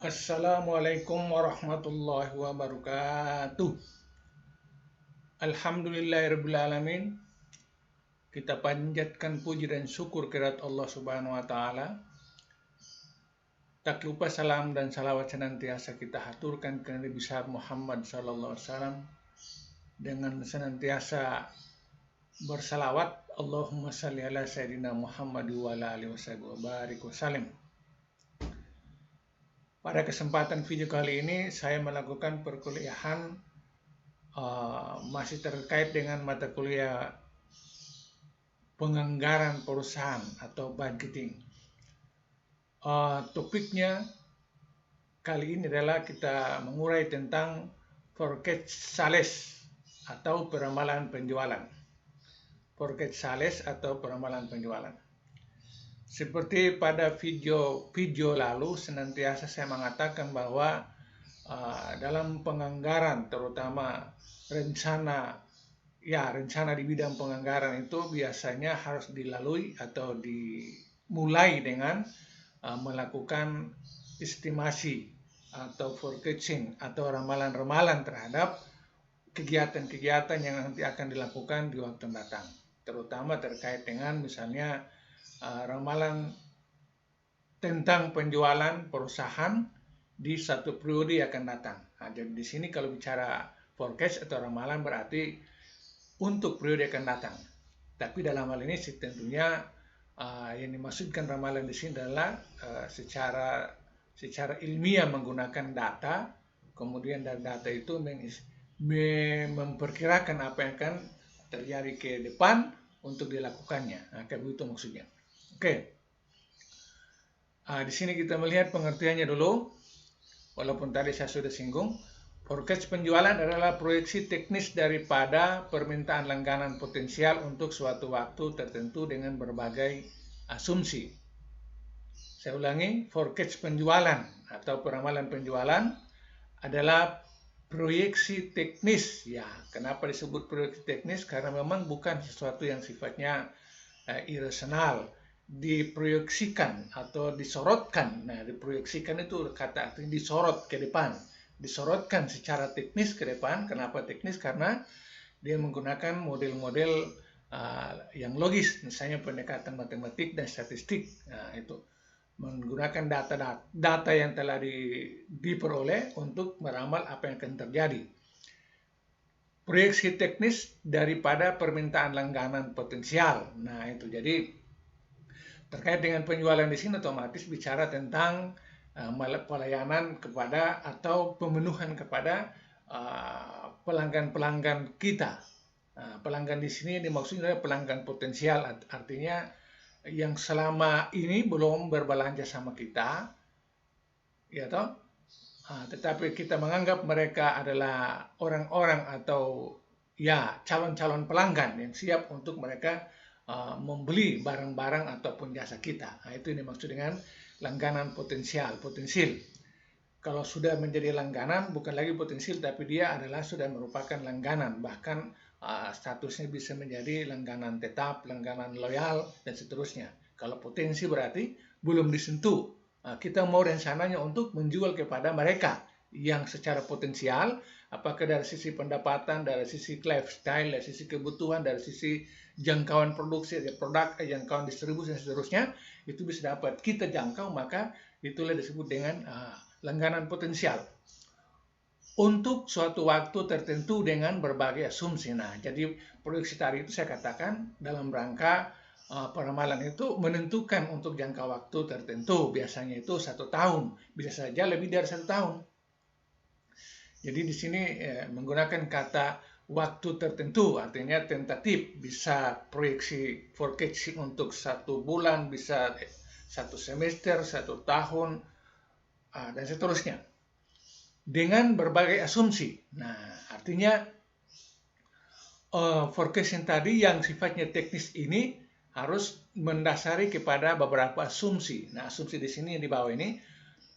Assalamualaikum warahmatullahi wabarakatuh. Alhamdulillahirrabbilalamin. Kita panjatkan puji dan syukur kehadirat Allah Subhanahu wa taala. Tak lupa salam dan salawat senantiasa kita haturkan ke Nabi besar Muhammad sallallahu alaihi wasallam dengan senantiasa bersalawat Allahumma shalli ala sayyidina Muhammad wa ala alihi wasallam. Pada kesempatan video kali ini saya melakukan perkuliahan masih terkait dengan mata kuliah penganggaran perusahaan atau budgeting. Topiknya kali ini adalah kita mengurai tentang forecast sales atau peramalan penjualan. Forecast sales atau peramalan penjualan. Seperti pada video lalu, senantiasa saya mengatakan bahwa dalam penganggaran, terutama rencana di bidang penganggaran itu biasanya harus dilalui atau dimulai dengan melakukan estimasi atau forecasting atau ramalan-ramalan terhadap kegiatan-kegiatan yang nanti akan dilakukan di waktu mendatang, terutama terkait dengan misalnya ramalan tentang penjualan perusahaan di satu periode yang akan datang. Nah, jadi di sini kalau bicara forecast atau ramalan berarti untuk periode yang akan datang. Tapi dalam hal ini tentunya yang dimaksudkan ramalan di sini adalah secara ilmiah menggunakan data, kemudian dari data itu memperkirakan apa yang akan terjadi ke depan untuk dilakukannya. Nah, kayak begitu maksudnya. Oke. Di sini kita melihat pengertiannya dulu. Walaupun tadi saya sudah singgung, forecast penjualan adalah proyeksi teknis daripada permintaan langganan potensial untuk suatu waktu tertentu dengan berbagai asumsi. Saya ulangi, forecast penjualan atau peramalan penjualan adalah proyeksi teknis. Ya, kenapa disebut proyeksi teknis? Karena memang bukan sesuatu yang sifatnya irasional, diproyeksikan atau disorotkan. Nah, diproyeksikan itu kata artinya disorot ke depan, disorotkan secara teknis ke depan. Kenapa teknis? Karena dia menggunakan model-model yang logis, misalnya pendekatan matematik dan statistik. Nah, itu menggunakan data yang telah diperoleh untuk meramal apa yang akan terjadi. Proyeksi teknis daripada permintaan langganan potensial. Nah, itu jadi terkait dengan penjualan di sini otomatis bicara tentang pelayanan kepada atau pemenuhan kepada pelanggan-pelanggan kita. Pelanggan di sini dimaksudnya adalah pelanggan potensial, artinya yang selama ini belum berbelanja sama kita, ya toh, tetapi kita menganggap mereka adalah orang-orang atau ya calon-calon pelanggan yang siap untuk mereka membeli barang-barang ataupun jasa kita. Nah, itu yang dimaksud dengan langganan potensil. Kalau sudah menjadi langganan, bukan lagi potensil, tapi dia adalah sudah merupakan langganan. Bahkan statusnya bisa menjadi langganan tetap, langganan loyal, dan seterusnya. Kalau potensi berarti belum disentuh. Kita mau rencananya untuk menjual kepada mereka yang secara potensial, apakah dari sisi pendapatan, dari sisi lifestyle, dari sisi kebutuhan, dari sisi jangkauan produksi, produk, jangkauan distribusi, dan seterusnya, itu bisa dapat kita jangkau, maka itulah disebut dengan langganan potensial. Untuk suatu waktu tertentu dengan berbagai asumsi. Nah, jadi proyeksi tadi itu saya katakan dalam rangka peramalan itu menentukan untuk jangka waktu tertentu. Biasanya itu 1 tahun, bisa saja lebih dari 1 tahun. Jadi di sini menggunakan kata waktu tertentu, artinya tentatif, bisa proyeksi forecasting untuk 1 bulan, bisa 1 semester, 1 tahun, dan seterusnya. Dengan berbagai asumsi. Nah, artinya forecasting tadi yang sifatnya teknis ini harus mendasari kepada beberapa asumsi. Nah, asumsi di sini yang di bawah ini,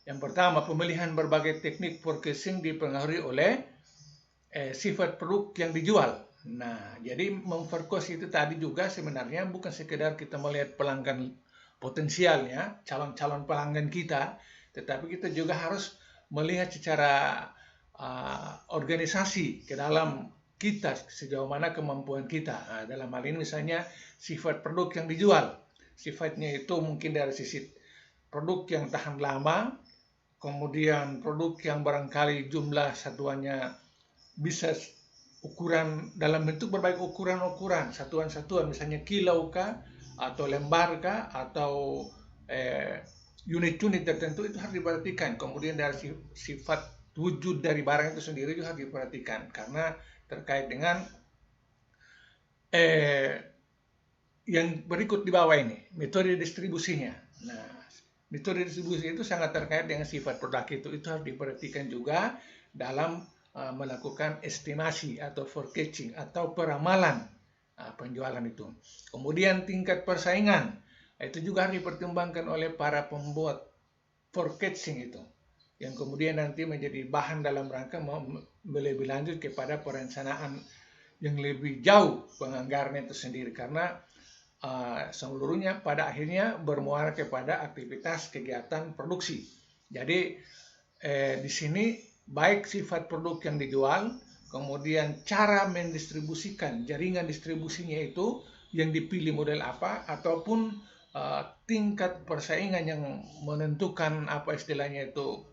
yang pertama, pemilihan berbagai teknik forecasting dipengaruhi oleh sifat produk yang dijual. Nah, jadi memforecast itu tadi juga sebenarnya bukan sekedar kita melihat pelanggan potensialnya, calon-calon pelanggan kita, tetapi kita juga harus melihat secara organisasi ke dalam kita, sejauh mana kemampuan kita. Nah, dalam hal ini misalnya sifat produk yang dijual. Sifatnya itu mungkin dari sisi produk yang tahan lama, kemudian produk yang barangkali jumlah satuannya bisa ukuran dalam bentuk berbagai ukuran-ukuran, satuan-satuan, misalnya kilo kah, atau lembar kah, atau unit-unit tertentu, itu harus diperhatikan. Kemudian dari sifat wujud dari barang itu sendiri juga harus diperhatikan, karena terkait dengan yang berikut di bawah ini, metode distribusinya. Nah, metode distribusi itu sangat terkait dengan sifat produk itu harus diperhatikan juga dalam melakukan estimasi atau forecasting atau peramalan penjualan itu. Kemudian tingkat persaingan, itu juga harus dipertimbangkan oleh para pembuat forecasting itu, yang kemudian nanti menjadi bahan dalam rangka lebih lanjut kepada perencanaan yang lebih jauh penganggaran itu sendiri, karena seluruhnya pada akhirnya bermuara kepada aktivitas kegiatan produksi. Jadi di sini baik sifat produk yang dijual, kemudian cara mendistribusikan, jaringan distribusinya itu yang dipilih model apa, ataupun tingkat persaingan yang menentukan apa istilahnya itu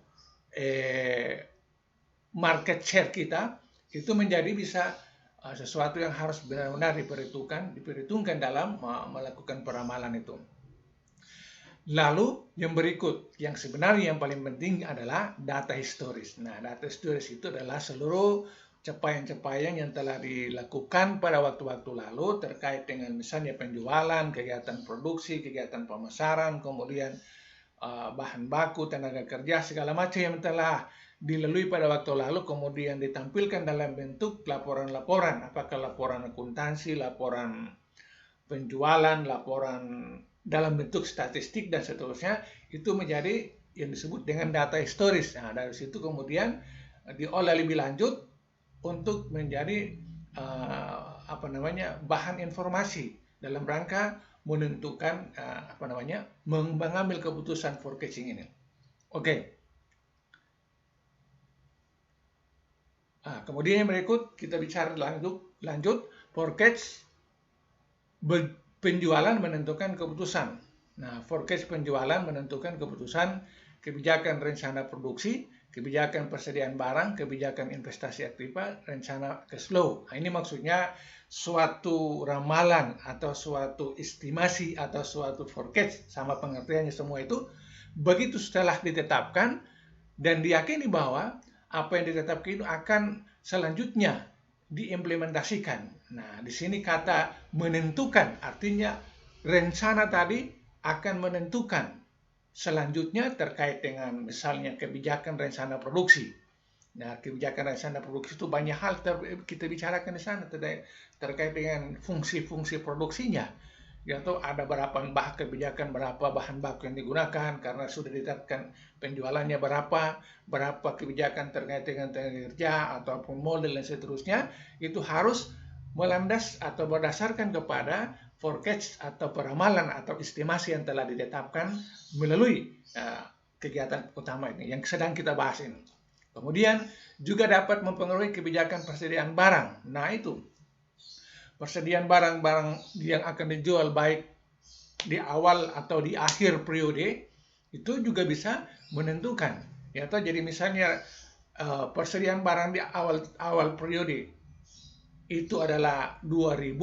market share kita, itu menjadi bisa sesuatu yang harus benar-benar diperhitungkan dalam melakukan peramalan itu. Lalu yang berikut, yang sebenarnya yang paling penting adalah data historis. Nah, data historis itu adalah seluruh capaian-capaian yang telah dilakukan pada waktu-waktu lalu terkait dengan misalnya penjualan, kegiatan produksi, kegiatan pemasaran, kemudian bahan baku, tenaga kerja, segala macam yang telah dilalui pada waktu lalu, kemudian ditampilkan dalam bentuk laporan-laporan, apakah laporan akuntansi, laporan penjualan, laporan dalam bentuk statistik, dan seterusnya, itu menjadi yang disebut dengan data historis. Nah, dari situ kemudian diolah lebih lanjut untuk menjadi bahan informasi dalam rangka menentukan mengambil keputusan forecasting ini. Oke. Kemudian yang berikut kita bicara lanjut forecast penjualan menentukan keputusan. Nah, forecast penjualan menentukan keputusan kebijakan rencana produksi, kebijakan persediaan barang, kebijakan investasi aktiva, rencana cash flow. Nah, ini maksudnya suatu ramalan atau suatu estimasi atau suatu forecast, sama pengertiannya semua itu, begitu setelah ditetapkan dan diyakini bahwa apa yang ditetapkan itu akan selanjutnya diimplementasikan. Nah, di sini kata menentukan artinya rencana tadi akan menentukan selanjutnya terkait dengan misalnya kebijakan rencana produksi. Nah, kebijakan rencana produksi itu banyak hal kita bicarakan di sana terkait dengan fungsi-fungsi produksinya. Yaitu ada berapa kebijakan, berapa bahan baku yang digunakan karena sudah ditetapkan penjualannya berapa kebijakan terkait dengan tenaga kerja ataupun model dan seterusnya, itu harus melandas atau berdasarkan kepada forecast atau peramalan atau estimasi yang telah ditetapkan melalui kegiatan utama ini yang sedang kita bahas ini. Kemudian juga dapat mempengaruhi kebijakan persediaan barang. Nah, itu persediaan barang-barang yang akan dijual baik di awal atau di akhir periode itu juga bisa menentukan. Ya, jadi misalnya persediaan barang di awal periode itu adalah 2.000,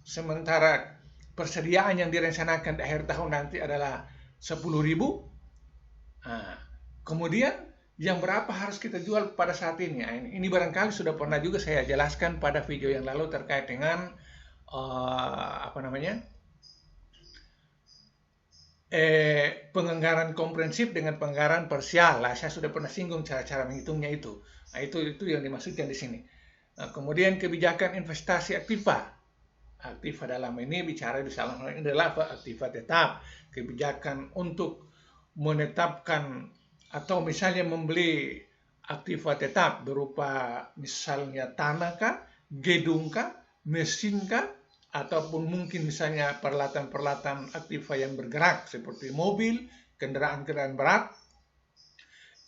sementara persediaan yang direncanakan di akhir tahun nanti adalah 10.000. Nah, kemudian yang berapa harus kita jual pada saat ini? Ini barangkali sudah pernah juga saya jelaskan pada video yang lalu terkait dengan penganggaran komprehensif dengan penganggaran parsial. Saya sudah pernah singgung cara-cara menghitungnya itu. Nah, itu yang dimaksudkan di sini. Nah, kemudian kebijakan investasi aktiva. Aktiva dalam ini bicara adalah aktiva tetap. Kebijakan untuk menetapkan atau misalnya membeli aktiva tetap berupa misalnya tanah kah, gedung kah, mesin kah, ataupun mungkin misalnya peralatan-peralatan aktiva yang bergerak seperti mobil, kendaraan-kendaraan berat,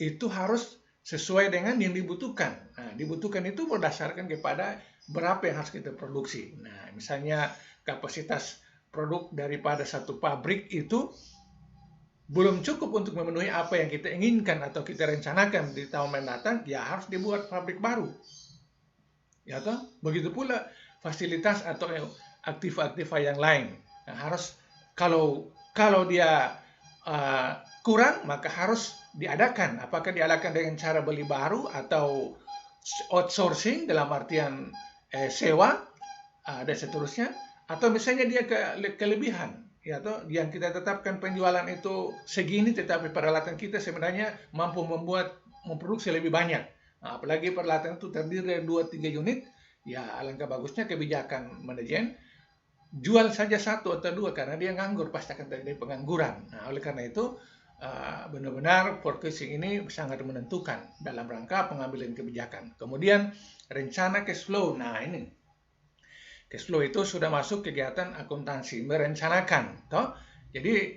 itu harus sesuai dengan yang dibutuhkan. Nah, dibutuhkan itu berdasarkan kepada berapa yang harus kita produksi. Nah, misalnya kapasitas produk daripada satu pabrik itu belum cukup untuk memenuhi apa yang kita inginkan atau kita rencanakan di tahun mendatang, ya harus dibuat pabrik baru. Ya toh? Begitu pula fasilitas atau aktiva-aktiva yang lain. Nah, harus kalau dia kurang, maka harus diadakan. Apakah diadakan dengan cara beli baru atau outsourcing dalam artian sewa dan seterusnya, atau misalnya dia kelebihan, ya toh, yang kita tetapkan penjualan itu segini, tetapi peralatan kita sebenarnya mampu memproduksi lebih banyak. Nah, apalagi peralatan itu terdiri dari 2-3 unit, ya alangkah bagusnya kebijakan manajemen jual saja 1 atau 2, karena dia nganggur, pasti akan terjadi pengangguran. Nah, oleh karena itu benar-benar forecasting ini sangat menentukan dalam rangka pengambilan kebijakan. Kemudian rencana cash flow. Nah, ini cash flow itu sudah masuk kegiatan akuntansi, merencanakan, toh. Jadi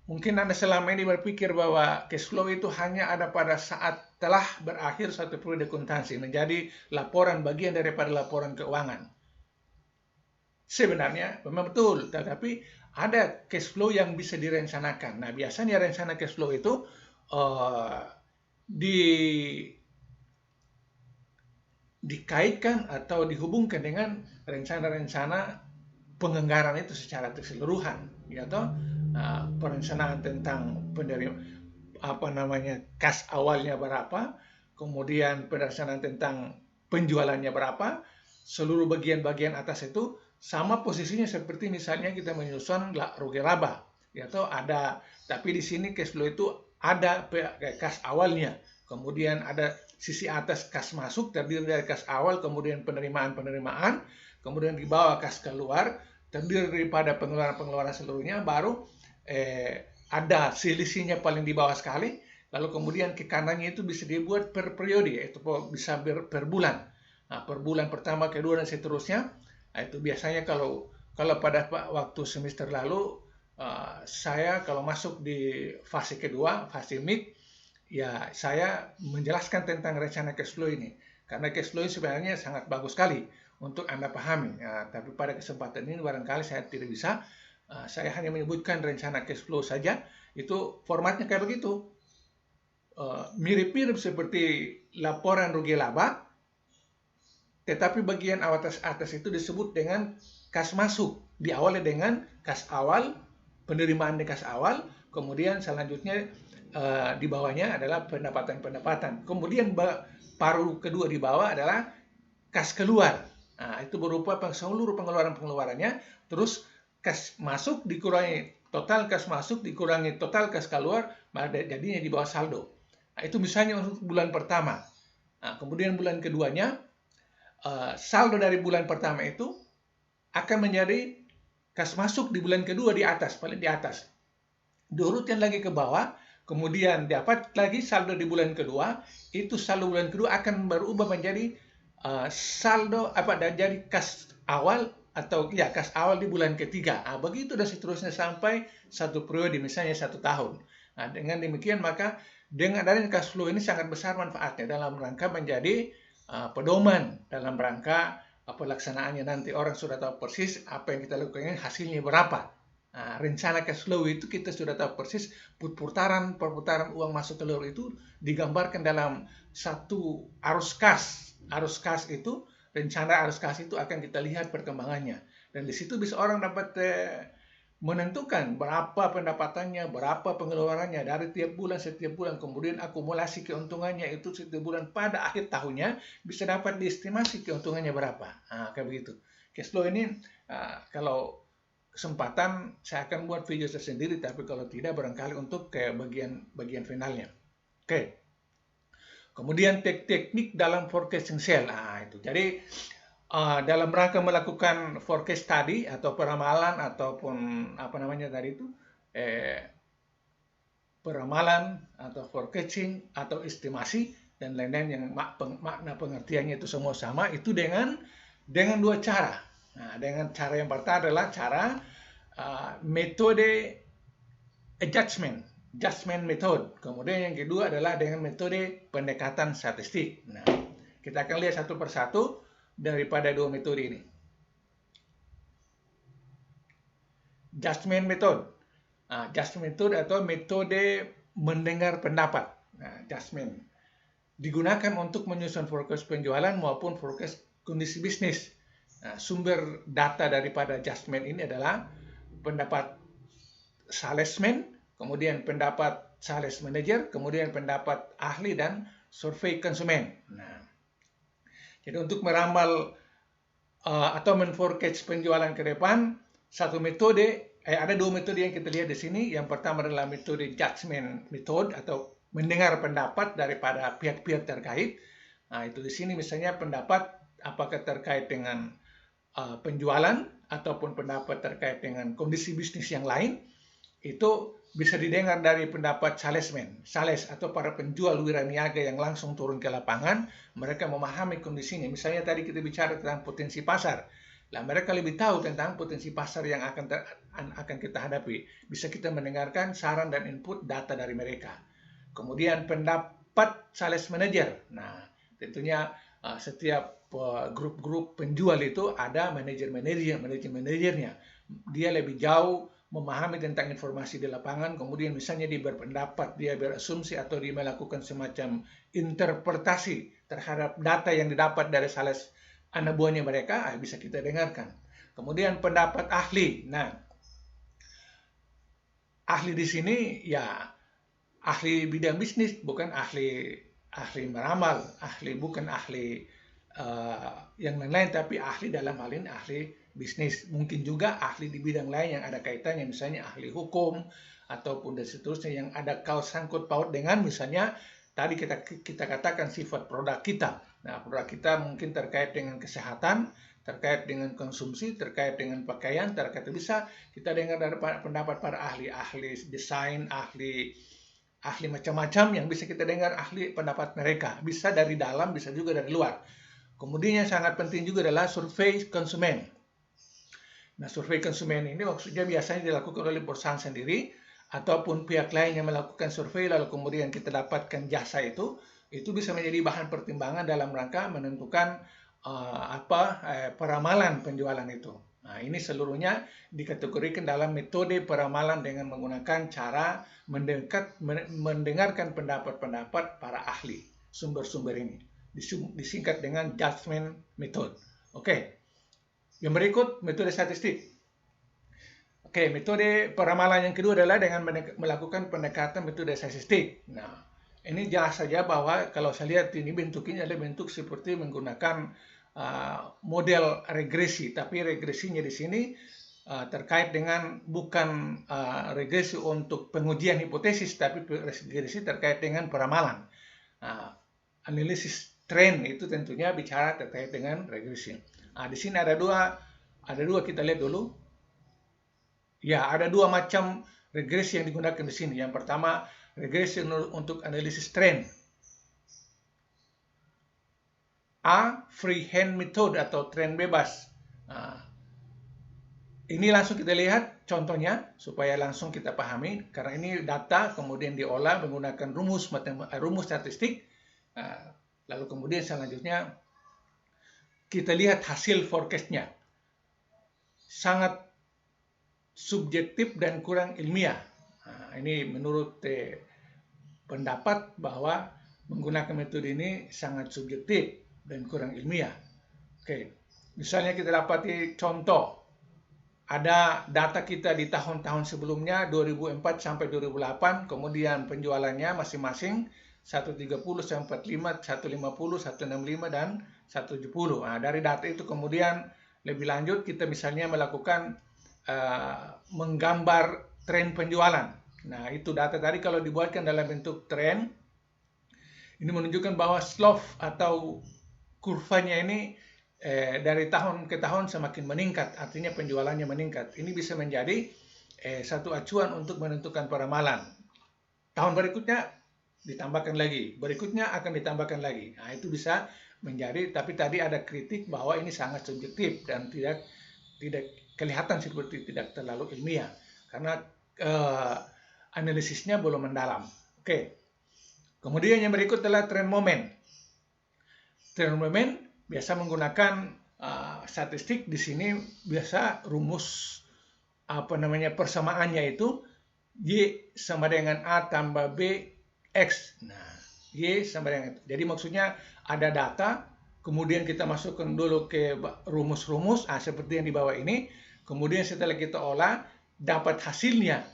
mungkin Anda selama ini berpikir bahwa cash flow itu hanya ada pada saat telah berakhir satu periode akuntansi, menjadi laporan bagian daripada laporan keuangan. Sebenarnya memang betul, tetapi ada cash flow yang bisa direncanakan. Nah, biasanya rencana cash flow itu dikaitkan atau dihubungkan dengan rencana-rencana penganggaran itu secara keseluruhan, ya toh. Perencanaan tentang kas awalnya berapa, kemudian perencanaan tentang penjualannya berapa, seluruh bagian-bagian atas itu sama posisinya seperti misalnya kita menyusun rugi laba, ya toh, ada. Tapi di sini cash flow itu ada kas awalnya, kemudian ada sisi atas kas masuk terdiri dari kas awal, kemudian penerimaan, kemudian di bawah kas keluar terdiri daripada pengeluaran seluruhnya, baru ada selisihnya paling di bawah sekali, lalu kemudian ke kanannya itu bisa dibuat per periode, yaitu bisa per bulan. Nah, per bulan pertama, kedua, dan seterusnya. Nah, itu biasanya kalau pada waktu semester lalu, saya kalau masuk di fase kedua, fase mid, ya saya menjelaskan tentang rencana cash flow ini. Karena cash flow ini sebenarnya sangat bagus sekali untuk Anda pahami. Nah, tapi pada kesempatan ini barangkali saya tidak bisa. Saya hanya menyebutkan rencana cash flow saja. Itu formatnya kayak begitu. Mirip-mirip seperti laporan rugi laba, tetapi bagian atas itu disebut dengan kas masuk. Diawali dengan kas awal, penerimaan di kas awal, kemudian selanjutnya di bawahnya adalah pendapatan. Kemudian paruh kedua di bawah adalah kas keluar. Nah, itu berupa seluruh pengeluarannya, terus kas masuk dikurangi total kas masuk dikurangi total kas keluar, jadinya di bawah saldo. Nah, itu misalnya untuk bulan pertama. Nah, kemudian bulan keduanya, saldo dari bulan pertama itu akan menjadi kas masuk di bulan kedua di atas, paling di atas. Diurutkan lagi ke bawah, kemudian dapat lagi saldo di bulan kedua, itu saldo bulan kedua akan berubah menjadi saldo jadi kas awal atau ya kas awal di bulan ketiga. Nah, begitu dan seterusnya sampai satu periode, misalnya 1 tahun. Nah, dengan demikian maka dengan adanya cash flow ini sangat besar manfaatnya dalam rangka menjadi pedoman dalam rangka pelaksanaannya. Nanti orang sudah tahu persis apa yang kita lakukan, hasilnya berapa. Nah, rencana cash flow itu kita sudah tahu persis perputaran uang masuk keluar itu digambarkan dalam satu arus kas. Arus kas itu, rencana arus kas itu akan kita lihat perkembangannya. Dan di situ bisa orang dapat menentukan berapa pendapatannya, berapa pengeluarannya dari setiap bulan, kemudian akumulasi keuntungannya itu setiap bulan, pada akhir tahunnya bisa dapat diestimasi keuntungannya berapa. Nah, kayak begitu. Cash flow ini kalau kesempatan saya akan buat video tersendiri, tapi kalau tidak barangkali untuk ke bagian finalnya. Oke. Kemudian teknik dalam forecasting sale. Nah, itu. Jadi dalam rangka melakukan forecast tadi atau peramalan ataupun apa namanya tadi itu peramalan atau forecasting atau estimasi dan lain-lain yang makna pengertiannya itu semua sama, itu dengan dua cara. Nah, dengan cara yang pertama adalah cara metode adjustment. judgment method. Kemudian yang kedua adalah dengan metode pendekatan statistik. Nah, kita akan lihat satu persatu daripada dua metode ini. Judgment method. Judgment method atau metode mendengar pendapat. Nah, judgment digunakan untuk menyusun forecast penjualan maupun forecast kondisi bisnis. Nah, sumber data daripada judgment ini adalah pendapat salesman, kemudian pendapat sales manager, kemudian pendapat ahli dan survei konsumen. Nah, jadi untuk meramal atau menforecast penjualan ke depan, ada dua metode yang kita lihat di sini. Yang pertama adalah metode judgment method atau mendengar pendapat daripada pihak-pihak terkait. Nah, itu di sini misalnya pendapat apakah terkait dengan penjualan ataupun pendapat terkait dengan kondisi bisnis yang lain, itu bisa didengar dari pendapat salesman, sales atau para penjual wiraniaga yang langsung turun ke lapangan. Mereka memahami kondisinya. Misalnya tadi kita bicara tentang potensi pasar. Lah, mereka lebih tahu tentang potensi pasar yang akan kita hadapi. Bisa kita mendengarkan saran dan input data dari mereka. Kemudian pendapat sales manager. Nah, tentunya setiap grup-grup penjual itu ada manajer-manajernya. Dia lebih jauh memahami tentang informasi di lapangan, kemudian misalnya dia berpendapat, dia berasumsi atau dia melakukan semacam interpretasi terhadap data yang didapat dari sales anak buahnya mereka, bisa kita dengarkan. Kemudian pendapat ahli. Nah, ahli di sini ya ahli bidang bisnis, bukan ahli meramal, bukan ahli yang lain-lain, tapi ahli dalam hal ini ahli bisnis. Mungkin juga ahli di bidang lain yang ada kaitannya, misalnya ahli hukum ataupun dan seterusnya yang ada sangkut paut dengan misalnya tadi kita katakan sifat produk kita. Nah, produk kita mungkin terkait dengan kesehatan, terkait dengan konsumsi, terkait dengan pakaian, bisa kita dengar dari pendapat para ahli desain, ahli macam-macam yang bisa kita dengar pendapat mereka. Bisa dari dalam, bisa juga dari luar. Kemudian yang sangat penting juga adalah survei konsumen. Nah, survei konsumen ini maksudnya biasanya dilakukan oleh perusahaan sendiri ataupun pihak lain yang melakukan survei lalu kemudian kita dapatkan jasa itu bisa menjadi bahan pertimbangan dalam rangka menentukan peramalan penjualan itu. Nah, ini seluruhnya dikategorikan dalam metode peramalan dengan menggunakan cara mendengarkan pendapat-pendapat para ahli. Sumber-sumber ini disingkat dengan judgment method. Oke. Yang berikut metode statistik. Oke, metode peramalan yang kedua adalah dengan melakukan pendekatan metode statistik. Nah, ini jelas saja bahwa kalau saya lihat ini bentuknya adalah bentuk seperti menggunakan model regresi, tapi regresinya di sini terkait dengan bukan regresi untuk pengujian hipotesis, tapi regresi terkait dengan peramalan. Analisis tren itu tentunya bicara terkait dengan regresi. Nah, di sini ada dua kita lihat dulu. Ya, ada dua macam regresi yang digunakan di sini. Yang pertama, regresi untuk analisis tren. Freehand method atau tren bebas. Nah, ini langsung kita lihat contohnya supaya langsung kita pahami. Karena ini data kemudian diolah menggunakan rumus statistik. Lalu kemudian selanjutnya kita lihat hasil forecast-nya. Sangat subjektif dan kurang ilmiah. Nah, ini menurut pendapat bahwa menggunakan metode ini sangat subjektif dan kurang ilmiah. Oke, misalnya kita dapati contoh. Ada data kita di tahun-tahun sebelumnya 2004 sampai 2008, kemudian penjualannya masing-masing 130, 145, 150, 165 dan 170. Nah, dari data itu kemudian lebih lanjut kita misalnya melakukan menggambar tren penjualan. Nah, itu data tadi kalau dibuatkan dalam bentuk tren, ini menunjukkan bahwa slope atau kurvanya ini dari tahun ke tahun semakin meningkat, artinya penjualannya meningkat. Ini bisa menjadi satu acuan untuk menentukan peramalan. Tahun berikutnya ditambahkan lagi, berikutnya akan ditambahkan lagi. Nah, itu bisa menjadi, tapi tadi ada kritik bahwa ini sangat subjektif dan tidak kelihatan seperti tidak terlalu ilmiah. Karena analisisnya belum mendalam. Oke. Kemudian yang berikut adalah tren momen. Tren momen biasa menggunakan statistik. Di sini biasa rumus persamaannya itu Y sama dengan A tambah B X. Nah, Y sama dengan itu. Jadi maksudnya ada data, kemudian kita masukkan dulu ke rumus-rumus, seperti yang di bawah ini. Kemudian setelah kita olah, dapat hasilnya,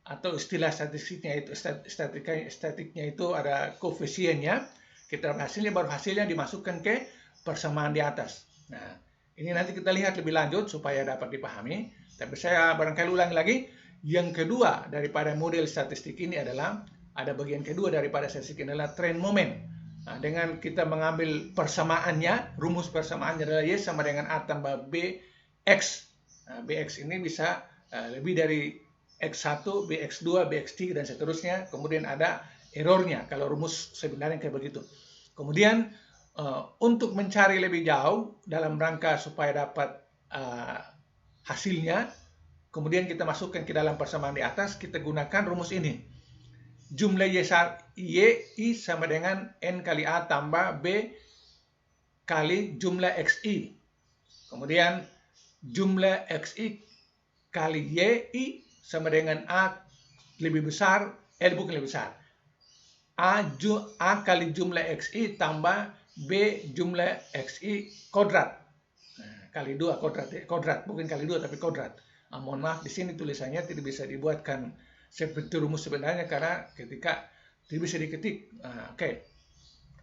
atau istilah statistiknya itu, statiknya itu ada koefisiennya. Kita dapat hasilnya, baru hasilnya dimasukkan ke persamaan di atas. Nah, ini nanti kita lihat lebih lanjut supaya dapat dipahami. Tapi saya barangkali ulangi lagi. Yang kedua daripada model statistik ini adalah, ada bagian kedua daripada statistik ini adalah tren momen. Nah, dengan kita mengambil persamaannya, rumus persamaannya adalah Y sama dengan A tambah BX. Nah, BX ini bisa lebih dari X1, BX2, BX3, dan seterusnya. Kemudian ada errornya kalau rumus sebenarnya kayak begitu. Kemudian untuk mencari lebih jauh dalam rangka supaya dapat hasilnya, kemudian kita masukkan ke dalam persamaan di atas, kita gunakan rumus ini. Jumlah Y sama dengan N kali A tambah B kali jumlah XI. Kemudian jumlah XI kali YI sama dengan A lebih besar, bukan lebih besar. A kali jumlah XI tambah B jumlah XI kodrat. Nah, kali 2 kodrat, bukan kali 2 tapi kodrat. Mohon maaf, di sini tulisannya tidak bisa dibuatkan seperti rumus sebenarnya karena ketika tidak bisa diketik. Oke.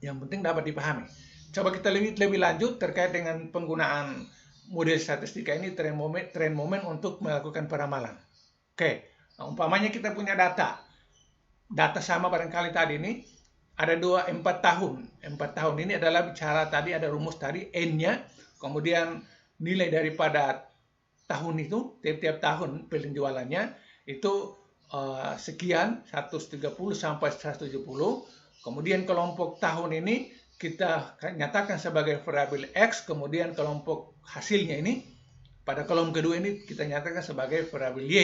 Yang penting dapat dipahami. Coba kita lebih lanjut terkait dengan penggunaan model statistika ini, tren momen untuk melakukan peramalan. Oke. Nah, umpamanya kita punya data sama barangkali tadi ini ada 4 tahun. 4 tahun ini adalah bicara tadi, ada rumus tadi N-nya, kemudian nilai daripada tahun itu, tiap-tiap tahun penjualannya itu sekian, 130 sampai 170. Kemudian kelompok tahun ini kita nyatakan sebagai variabel X, kemudian kelompok hasilnya ini pada kolom kedua ini kita nyatakan sebagai variabel Y.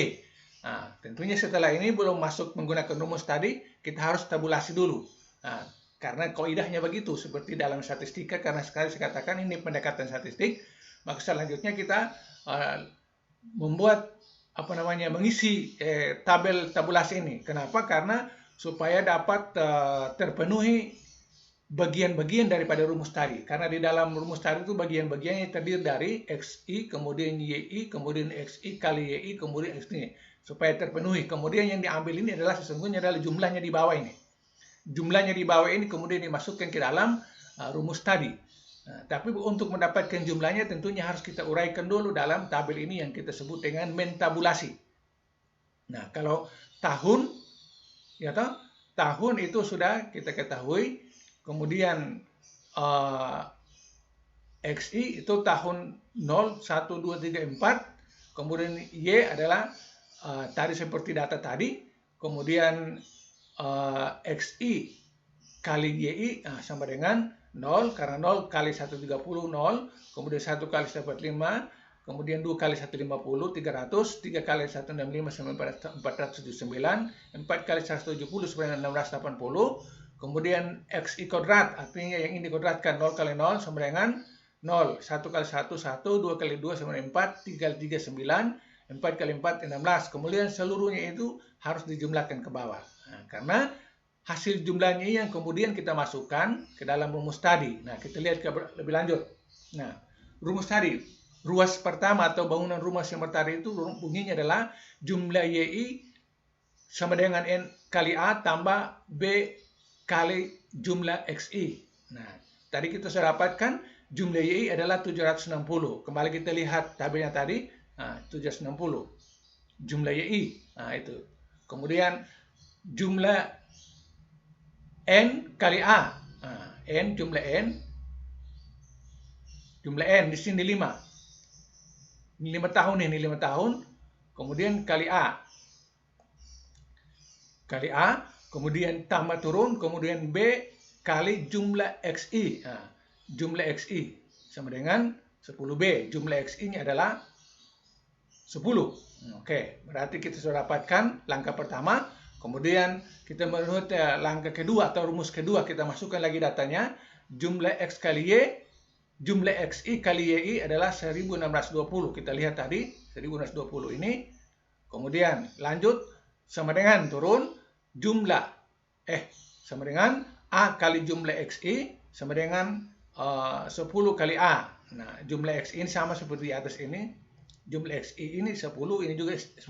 Nah, tentunya setelah ini belum masuk menggunakan rumus tadi, kita harus tabulasi dulu. Nah, karena kaidahnya begitu, seperti dalam statistika, karena sekali saya katakan ini pendekatan statistik, maka selanjutnya kita membuat mengisi tabulasi ini. Kenapa? Karena supaya dapat terpenuhi bagian-bagian daripada rumus tadi. Karena di dalam rumus tadi itu bagian-bagiannya terdiri dari XI, kemudian YI, kemudian XI kali YI, kemudian XI. Supaya terpenuhi. Kemudian yang diambil ini adalah sesungguhnya adalah jumlahnya di bawah ini. Jumlahnya di bawah ini kemudian dimasukkan ke dalam rumus tadi. Nah, tapi untuk mendapatkan jumlahnya tentunya harus kita uraikan dulu dalam tabel ini yang kita sebut dengan mentabulasi. Nah, kalau tahun, ya toh, tahun itu sudah kita ketahui. Kemudian XI itu tahun 0, 1, 2, 3, 4. Kemudian Y adalah tadi seperti data tadi. Kemudian XI kali YI sama dengan 0, karena 0 kali 130, 0. Kemudian 1 kali 145, kemudian 2 kali 150, 300. 3 kali 165, 479. 4 kali 170, 680. Kemudian XI kodrat, artinya yang ini kodratkan 0 kali 0 sama dengan 0. 1 kali 1, 1. 2 kali 2 sama dengan 4. 3 kali 3, 9. 4 kali 4, 16. Kemudian seluruhnya itu harus dijumlahkan ke bawah. Nah, karena hasil jumlahnya yang kemudian kita masukkan ke dalam rumus tadi. Nah, kita lihat lebih lanjut. Nah, rumus tadi, ruas pertama atau bangunan rumah yang tadi itu bunyinya adalah jumlah YI sama dengan N kali A tambah B kali jumlah XI. Nah, tadi kita sudah dapatkan jumlah YI adalah 760. Kembali kita lihat tabelnya tadi, 760. Jumlah YI, nah itu. Kemudian jumlah N kali A. N, jumlah N. Jumlah N di sini 5. Ini 5 tahun ini, 5 tahun. Kemudian kali A. Kali A, kemudian tambah turun, kemudian B kali jumlah XI. Jumlah XI sama dengan 10B. Jumlah XI-nya adalah 10. Oke, berarti kita sudah dapatkan langkah pertama Kemudian kita menurut langkah kedua atau rumus kedua, kita masukkan lagi datanya. Jumlah X kali Y, jumlah XI kali YI adalah 1620. Kita lihat tadi 1620 ini. Kemudian lanjut sama dengan turun jumlah sama dengan A kali jumlah XI sama dengan 10 kali A. Nah, jumlah XI ini sama seperti di atas ini. Jumlah XI ini 10, ini juga 10.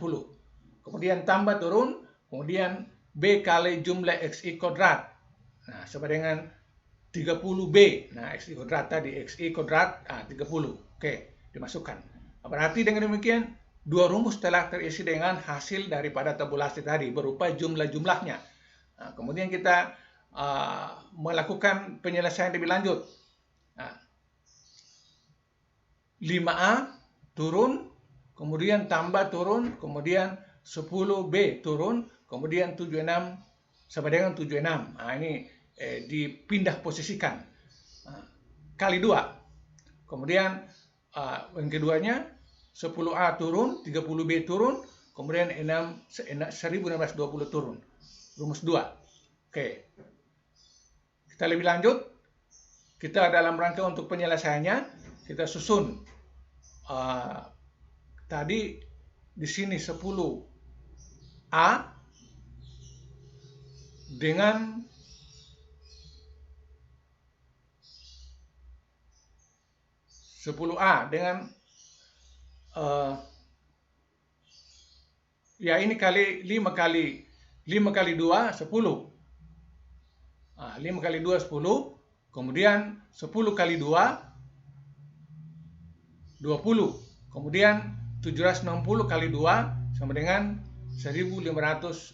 Kemudian tambah turun, kemudian B kali jumlah XI kuadrat. Nah, sama dengan 30B. Nah, XI kuadrat tadi, XI kuadrat 30. Oke, dimasukkan. Berarti dengan demikian, dua rumus telah terisi dengan hasil daripada tabulasi tadi, berupa jumlah-jumlahnya. Nah, kemudian kita melakukan penyelesaian lebih lanjut. Nah, 5A turun, kemudian tambah turun, kemudian 10B turun, kemudian 76 sama dengan 76. Nah, ini dipindah posisikan kali 2. Kemudian yang keduanya 10A turun, 30B turun, kemudian 1620 turun. Rumus 2. Oke. Kita lebih lanjut. Kita dalam rangka untuk penyelesaiannya, kita susun tadi di sini 10A dengan 10A dengan ya ini kali 5 kali 2 10. 5 kali 2 10, kemudian 10 kali 2 20, kemudian 760 kali 2 sama dengan 1520.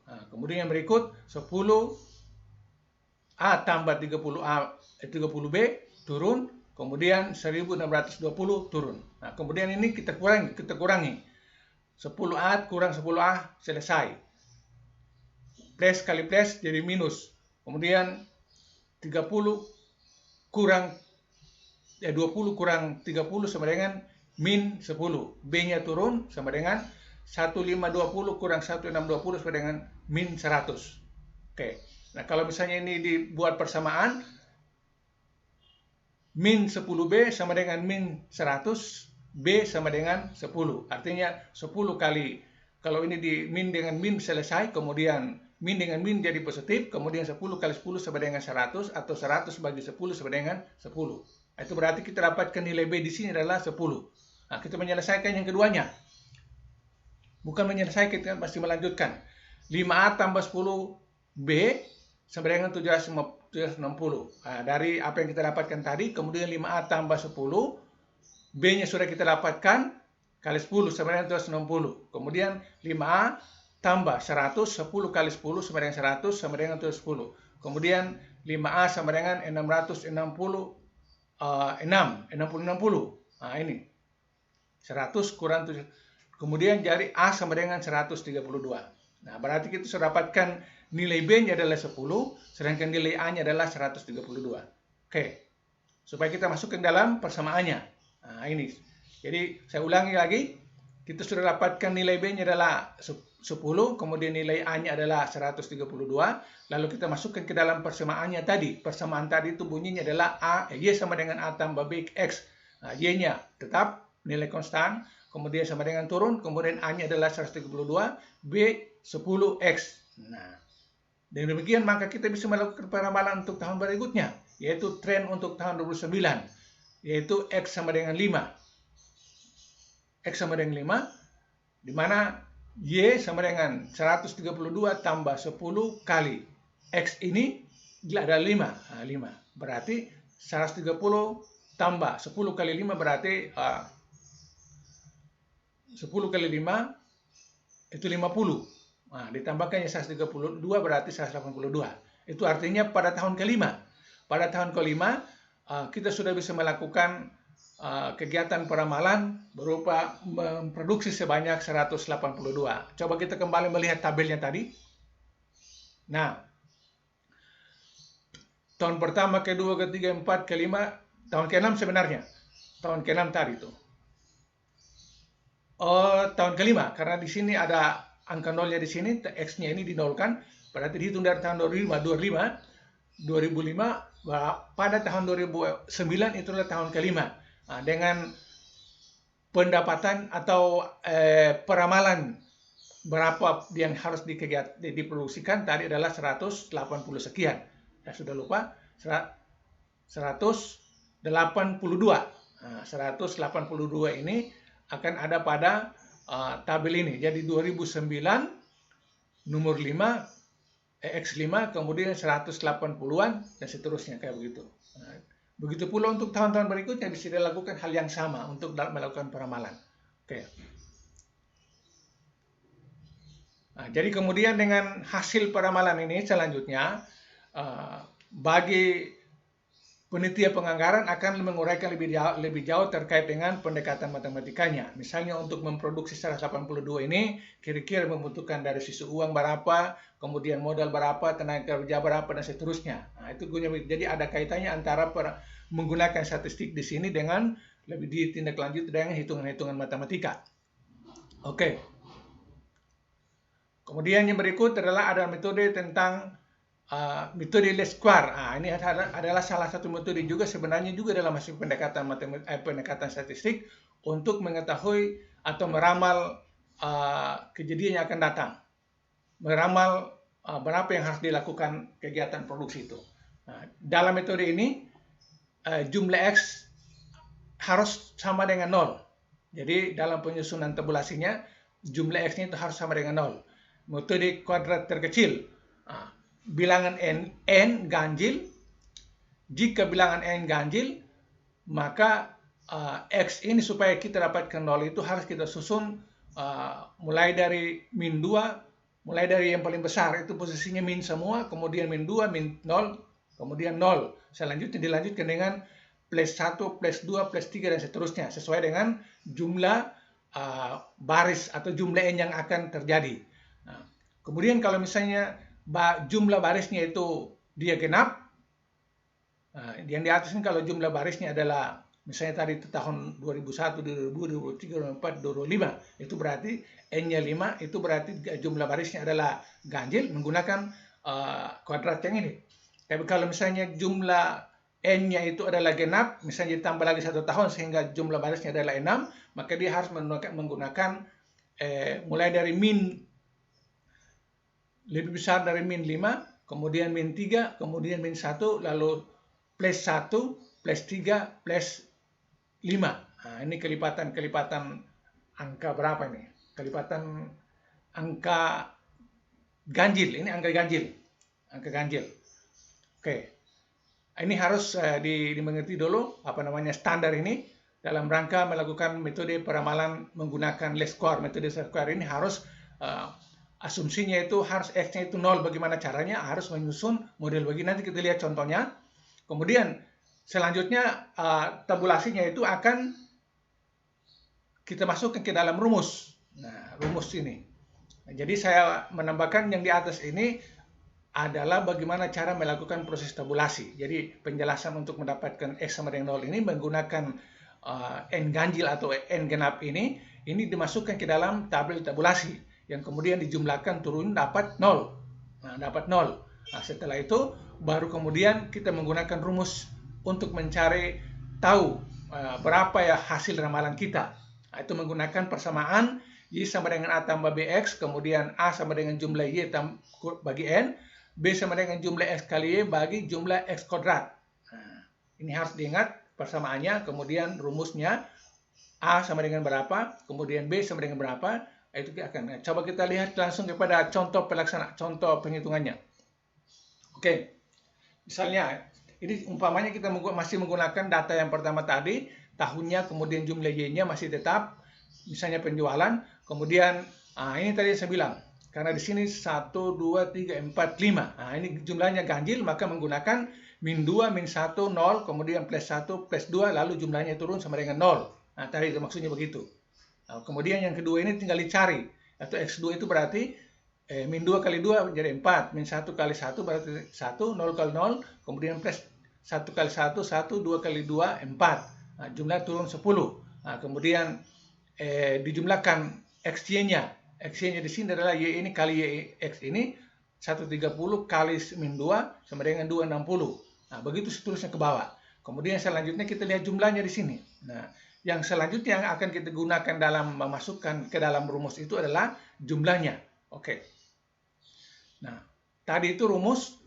Nah, kemudian yang berikut 10A tambah 30B turun, kemudian 1620 turun. Nah, kemudian ini kita kurangi. 10A kurang 10A selesai. Plus kali plus jadi minus. Kemudian 30 kurang 20 kurang 30 sama dengan min 10. B-nya turun sama dengan 1520 kurang 1620 sama dengan min 100. Oke. Nah, kalau misalnya ini dibuat persamaan, min 10B sama dengan min 100, B sama dengan 10. Artinya 10 kali, kalau ini di min dengan min selesai, kemudian min dengan min jadi positif, kemudian 10 kali 10 sama dengan 100, atau 100 bagi 10 sama dengan 10. Itu berarti kita dapatkan nilai B di sini adalah 10. Nah, kita menyelesaikan yang keduanya. Bukan menyelesaikan, kita masih melanjutkan. 5A tambah 10B sama dengan 760. Nah, dari apa yang kita dapatkan tadi, kemudian 5A tambah 10, B-nya sudah kita dapatkan, kali 10 sama dengan 760. Kemudian 5A tambah 100, 10 kali 10 sama dengan 100 sama dengan 710. Kemudian 5A sama dengan 660, 60. Nah, ini 100 kurang 7. Kemudian jadi A sama dengan 132. Nah, berarti kita sudah dapatkan nilai B-nya adalah 10, sedangkan nilai A-nya adalah 132. Oke. Supaya kita masukkan dalam persamaannya. Nah, ini. Jadi, saya ulangi lagi. Kita sudah dapatkan nilai B-nya adalah 10, kemudian nilai A-nya adalah 132, lalu kita masukkan ke dalam persamaannya tadi. Persamaan tadi itu bunyinya adalah Y sama dengan A tambah B X. Nah, Y-nya tetap nilai konstan, kemudian sama dengan turun, kemudian A-nya adalah 132, B 10X. Nah, dengan demikian maka kita bisa melakukan peramalan untuk tahun berikutnya, yaitu tren untuk tahun 2009, yaitu X sama dengan 5. X sama dengan 5, di mana Y sama dengan 132 tambah 10 kali X ini adalah 5. Nah, 5. Berarti 130 tambah 10 kali 5 berarti 10 kali 5 itu 50. Nah, ditambahkannya 132 berarti 182. Itu artinya pada tahun kelima. Pada tahun kelima kita sudah bisa melakukan kegiatan peramalan berupa memproduksi sebanyak 182. Coba kita kembali melihat tabelnya tadi. Nah, tahun pertama, kedua, ketiga, empat, kelima, tahun ke-6 sebenarnya. Tahun ke-6 tadi itu. Tahun kelima, karena di sini ada angka nolnya di sini, X-nya ini dinolkan, berarti dihitung dari tahun 2005, pada tahun 2009 itu adalah tahun kelima. Nah, dengan pendapatan atau peramalan berapa yang harus diproduksikan tadi adalah 180 sekian. Saya sudah lupa, 182. Nah, 182 ini akan ada pada tabel ini. Jadi 2009 nomor 5 X5 kemudian 180-an dan seterusnya kayak begitu. Nah, begitu pula untuk tahun-tahun berikutnya bisa dilakukan hal yang sama untuk melakukan peramalan. Oke. Nah, jadi kemudian dengan hasil peramalan ini selanjutnya bagi penitia penganggaran akan menguraikan lebih jauh terkait dengan pendekatan matematikanya. Misalnya untuk memproduksi 182 ini kira-kira membutuhkan dari sisi uang berapa, kemudian modal berapa, tenaga kerja berapa, dan seterusnya. Nah, itu jadi ada kaitannya antara menggunakan statistik di sini dengan lebih ditindaklanjuti dengan hitungan-hitungan matematika. Oke. Kemudian yang berikut adalah ada metode tentang metode least square. Ini adalah salah satu metode juga sebenarnya juga dalam hasil pendekatan statistik untuk mengetahui atau meramal kejadian yang akan datang, meramal berapa yang harus dilakukan kegiatan produksi itu. Nah, dalam metode ini jumlah X harus sama dengan 0. Jadi dalam penyusunan tabulasinya jumlah X-nya itu harus sama dengan 0. Metode kuadrat terkecil. Bilangan n ganjil. Jika bilangan n ganjil, maka X ini supaya kita dapatkan 0 itu harus kita susun mulai dari min 2, mulai dari yang paling besar itu posisinya min semua, kemudian min 2, min 0, kemudian 0. Selanjutnya dilanjutkan dengan plus 1, plus 2, plus 3, dan seterusnya sesuai dengan jumlah baris atau jumlah n yang akan terjadi. Nah, kemudian kalau misalnya jumlah barisnya itu dia genap, yang di atas ini kalau jumlah barisnya adalah misalnya tadi itu tahun 2001, 2000, 2003, 2004, 2005, itu berarti n-nya 5, itu berarti jumlah barisnya adalah ganjil menggunakan kuadrat yang ini. Tapi kalau misalnya jumlah n-nya itu adalah genap, misalnya ditambah lagi 1 tahun sehingga jumlah barisnya adalah 6, maka dia harus menggunakan mulai dari min lebih besar dari min 5, kemudian min 3, kemudian min 1, lalu plus 1, plus 3, plus 5. Nah, ini kelipatan angka berapa ini? Kelipatan angka ganjil. Ini angka ganjil. Angka ganjil. Oke. Ini harus dimengerti dulu standar ini dalam rangka melakukan metode peramalan menggunakan least square. Metode least square ini harus asumsinya itu harus X-nya itu 0. Bagaimana caranya? Harus menyusun model begini. Nanti kita lihat contohnya. Kemudian selanjutnya tabulasinya itu akan kita masukkan ke dalam rumus. Nah, rumus ini. Nah, jadi saya menambahkan yang di atas ini adalah bagaimana cara melakukan proses tabulasi. Jadi penjelasan untuk mendapatkan X sama dengan 0 ini menggunakan N ganjil atau N genap ini dimasukkan ke dalam tabel tabulasi. Yang kemudian dijumlahkan turun dapat 0. Nah, dapat 0. Nah, setelah itu baru kemudian kita menggunakan rumus untuk mencari tahu berapa ya hasil ramalan kita. Nah, itu menggunakan persamaan Y sama dengan A tambah BX, kemudian A sama dengan jumlah Y bagi N, B sama dengan jumlah X kali Y bagi jumlah X kuadrat. Nah, ini harus diingat persamaannya, kemudian rumusnya A sama dengan berapa, kemudian B sama dengan berapa. Itu akan coba kita lihat langsung kepada contoh penghitungannya. Oke, misalnya ini umpamanya kita masih menggunakan data yang pertama tadi, tahunnya, kemudian jumlah Y-nya masih tetap, misalnya penjualan, kemudian ini tadi saya bilang, karena di sini 1, 2, 3, 4, 5. Nah, ini jumlahnya ganjil, maka menggunakan min 2, min 1, 0, kemudian plus 1, plus 2, lalu jumlahnya turun sama dengan 0. Nah, tadi itu maksudnya begitu. Nah, kemudian yang kedua ini tinggal dicari. Atau X2 itu berarti min 2 kali 2 menjadi 4. Min 1 kali 1 berarti 1. 0 kali 0. Kemudian plus 1 kali 1, 1. 2 kali 2, 4. Nah, jumlah turun 10. Nah, kemudian dijumlahkan XY-nya. X-nya di sini adalah Y ini kali Y X ini 130 kali min 2 sama dengan 260. Nah, begitu seterusnya ke bawah. Kemudian selanjutnya kita lihat jumlahnya di sini. Nah, yang selanjutnya yang akan kita gunakan dalam memasukkan ke dalam rumus itu adalah jumlahnya. Oke. Nah, tadi itu rumus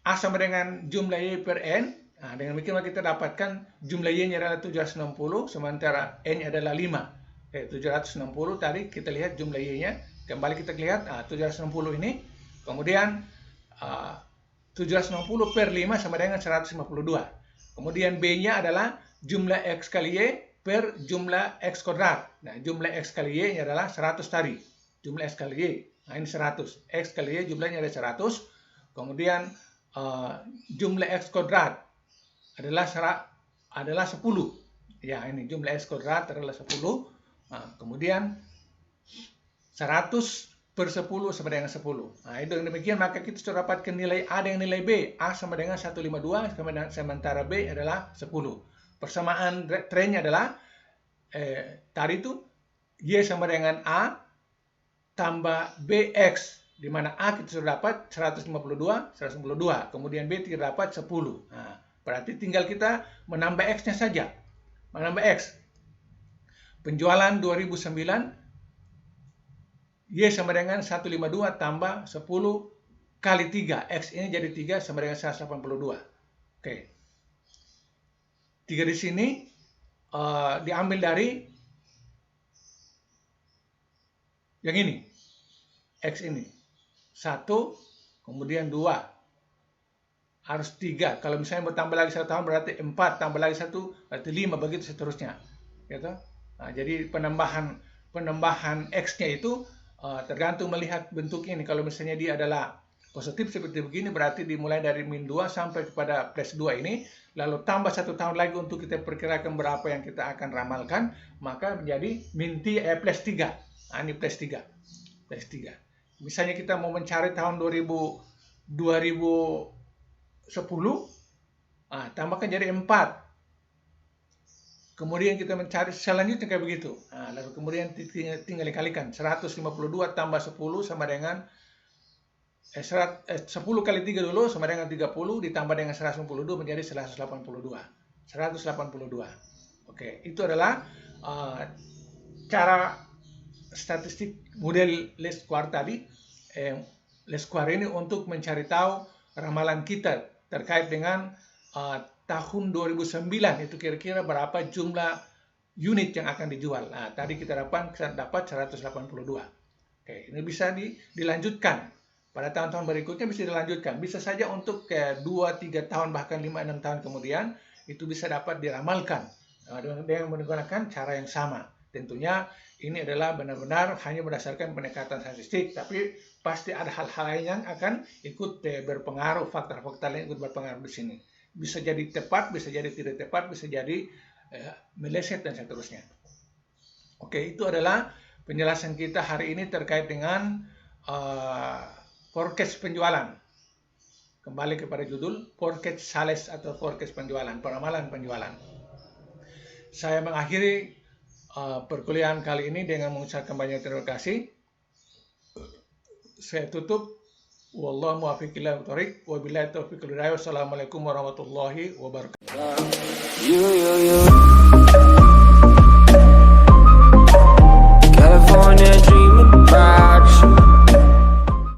A sama dengan jumlah Y per N. Nah, dengan demikian kita dapatkan jumlah Y-nya adalah 760, sementara N-nya adalah 5. 760 tadi kita lihat jumlah Y-nya. Kembali kita lihat 760 ini. Kemudian 760 per 5 sama dengan 152. Kemudian B-nya adalah jumlah X kali Y per jumlah X kuadrat. Nah, jumlah X kali Y-nya adalah 100 tadi. Jumlah X kali Y. Nah, ini 100. X kali Y jumlahnya ada 100. Kemudian jumlah X kuadrat adalah 10. Ya, ini jumlah X kuadrat adalah 10. Nah, kemudian 100 per 10 sama dengan 10. Nah, itu yang demikian maka kita sudah dapatkan nilai A dengan nilai B. A sama dengan 152, sementara B adalah 10. Persamaan trennya adalah tadi itu Y sama dengan A tambah BX, di mana A kita sudah dapat 152, kemudian B kita dapat 10. Nah, berarti tinggal kita menambah X-nya saja. Menambah X. Penjualan 2009 Y sama dengan 152 tambah 10 kali 3. X ini jadi 3 sama dengan 182. Oke. 3 di sini diambil dari yang ini. X ini. 1, kemudian 2. Harus 3. Kalau misalnya bertambah lagi 1 tahun berarti 4. Tambah lagi 1 berarti 5. Begitu seterusnya. Gitu? Nah, jadi penambahan X-nya itu tergantung melihat bentuknya ini. Kalau misalnya dia adalah positif seperti begini, berarti dimulai dari min 2 sampai kepada plus 2 ini, lalu tambah 1 tahun lagi untuk kita perkirakan berapa yang kita akan ramalkan, maka menjadi plus 3. Nah, ini plus 3. Plus 3. Misalnya kita mau mencari tahun 2010, tambahkan jadi 4. Kemudian kita mencari selanjutnya kayak begitu. Nah, lalu kemudian tinggal dikalikan. 152 tambah 10 sama dengan 10 kali 3 dulu sama dengan 30 ditambah dengan 182 menjadi 182. 182. Oke, itu adalah cara statistik model least square tadi. Least square ini untuk mencari tahu ramalan kita terkait dengan tahun 2009 itu kira-kira berapa jumlah unit yang akan dijual. Nah, tadi kita dapat 182. Oke, ini bisa dilanjutkan. Pada tahun-tahun berikutnya bisa dilanjutkan. Bisa saja untuk 2-3 tahun bahkan 5-6 tahun kemudian itu bisa dapat diramalkan dengan menggunakan cara yang sama. Tentunya ini adalah benar-benar hanya berdasarkan pendekatan statistik, tapi pasti ada hal-hal lain yang akan ikut berpengaruh, faktor-faktor lain ikut berpengaruh di sini. Bisa jadi tepat, bisa jadi tidak tepat, bisa jadi meleset dan seterusnya. Oke, itu adalah penjelasan kita hari ini terkait dengan forecast penjualan. Kembali kepada judul forecast sales atau forecast penjualan, peramalan penjualan. Saya mengakhiri perkuliahan kali ini dengan mengucapkan banyak terima kasih. Saya tutup. Wallahu muwaffiq ila thoriq wa billahi taufiq wal hidayah. Wassalamualaikum warahmatullahi wabarakatuh.